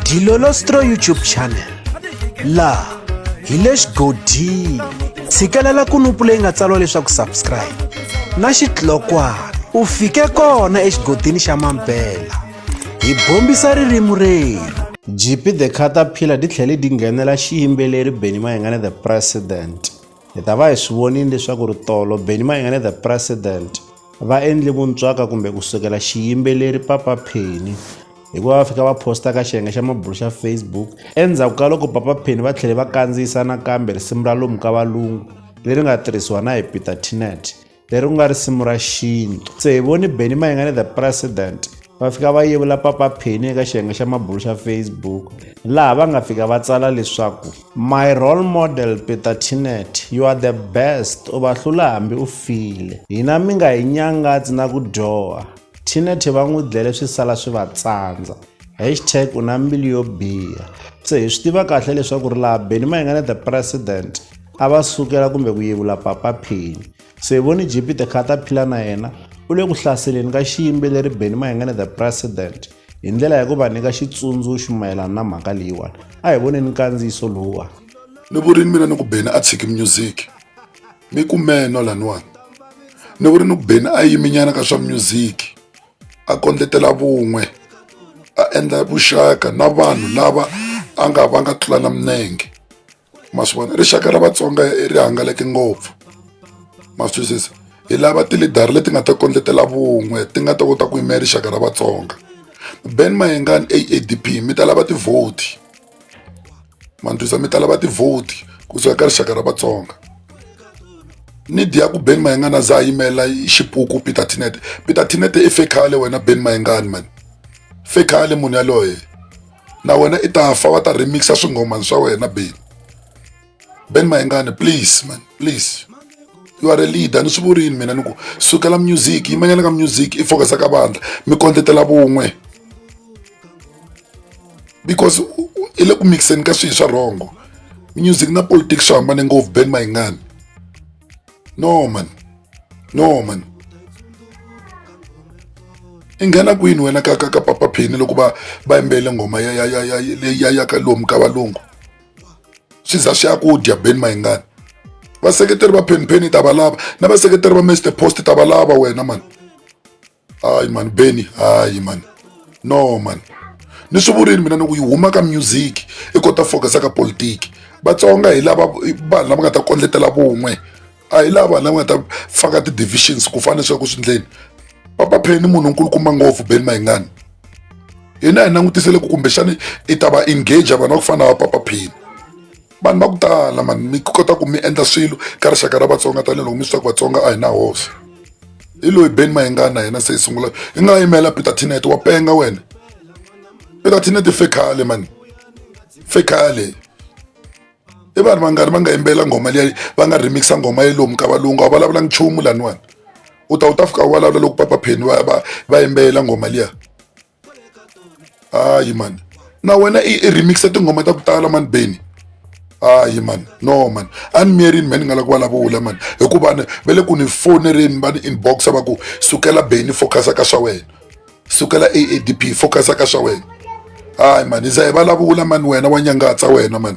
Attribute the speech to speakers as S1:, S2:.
S1: Dilolostro YouTube channel laha hi le xigodini tshikelela kunupu leyi nga tsariwa leswaku subscribe na xitlokwana u fike kona exigodini xa Mampela hi bombisa ririmi rero. GP The Caterpillar di tlhele di nghenela xiyimbeleri Benny Mayengani The President. Hi ta va hi swi vonile leswaku ri tolo Benny Mayengani The President va endle vuntswaka kumbe kusukela xiyimbeleri Papa Penny hikuva va fika va posta ka xiyenge xa mabulu xa Facebook endzhaku ka loko Papa Penny va tlhele va kandziyisa nakambe risimu ra lomu ka valungu leri nga tirhisiwa na hi Peter Tinet leri ku nga risimu ra xintu. Se hi voni Benny Mayengani The President va fika va yevula Papa Penny eka xiyenge xa mabulu xa Facebook laha va nga fika va tsala leswaku my role model Peter Tinet, you are the best, u va hlula hambi u file, hina mi nga hi nyangatsi na ku dyoha. Tinet va n'wi dlele swi sala swi va tsandza hashtag u na mbilu yo biha. Se hi swi tiva kahle leswaku ri laha Benny Mayengani The President a va sukela kumbe ku yevula Papa Penny. Se hi voni GP The Caterpillar na yena u le ku hlaseleni ka xiyimbeleri Benny Mayengani The President hi ndlela ya ku va nyika xitsundzuxo mayelana na mhaka leyiwani. A hi voneni nkandziyiso lowuwani.
S2: Ni vurini mina ni ku Benny a tshiki music mi kumeno laniwani. Ni vurini ku Benny a yiminyana ka swa music a kondletela vun'we a endla vuxaka na vanhu lava a nga va nga tlulana minenge. Ma swi vona rixaka ra Vatsonga ri hangalake ngopfu, ma swi twisisa, hi lava tilidari leti nga ta kondletela vun'we ti nga ta kota ku yimela rixaka ra Vatsonga. Benny Mayengani AADP mi ta lava tivhoti, ma twisisa, mi ta lava tivhoti kusuka ka rixaka ra Vatsonga. Ni diya ku Benny Mayengani a za a yimela xipuku Peter Tinet. Peter Tinet i fekhale wena Benny Mayengani man, fekhale munhu yaloye, na wena i ta fa va ta remixa swingomani swa wena Benny Mayengani, please man, please, you are a leader. Ni swi vurini mina ni ku sukela music, yimanyana ka music i focusa ka vandla mi kondletela vun'we, because i le ku mixeni ka swilo swa wrong. Music na politics swi hambane ngopfu Benny Mayengani. No man, no man. I nghena kwini wena ka Papa Penny loko va yimbele ngoma ya ka lomu ka valungu swi za swi ya ku dya Benny Mayengani. Vaseketeri va Penny ta va lava na vaseketeri va Mr Post ta va lava wena man. Hayi man Benny, hayi man, no man. Ni swi vurini mina ni ku yi huma ka music i kota focusa ka politiki. Vatsonga hi lava vanhu lava nga ta kondletela vun'we, a hi lava lava nga ta faka ti-divisions ku fana swa ku swindleni. Papa Penny munhu nkulukumba ngopfu Benny Mayengani, hina hi langutisele ku kumbexani i ta va engage vanhu va ku fana na Papa Penny. Vanhu va ku tala man mi kota ku mi endla swilo ka rixaka ra Vatsonga tanihiloko mi swa ku Vatsonga a hi na hosi. Hi loyi Benny Mayengani na yena se hi sungula hi nga yimela Peter Tinet wa penga wena. Peter Tinet fekhale man, fekhale. I vanhu va nga yimbela ngoma leyi va nga remixa ngoma ya lomu ka valungu a vulavula nchumu laniwani. U ta fika u vulavula loko Papa Penny va yimbela ngoma liya. Hayi man, na wena i remixa tingoma ta ku tala man Benny. Hayi man, no man, a ni miyerini man ni nga la ku vulavula man hikuva va le ku ni fonereni va ni inboxa va ku sukela Benny focusa ka swa wena, sukela AADP focusa ka swa wena. Hayi man, hi za hi vulavula man wena wa nyangatsa wena man.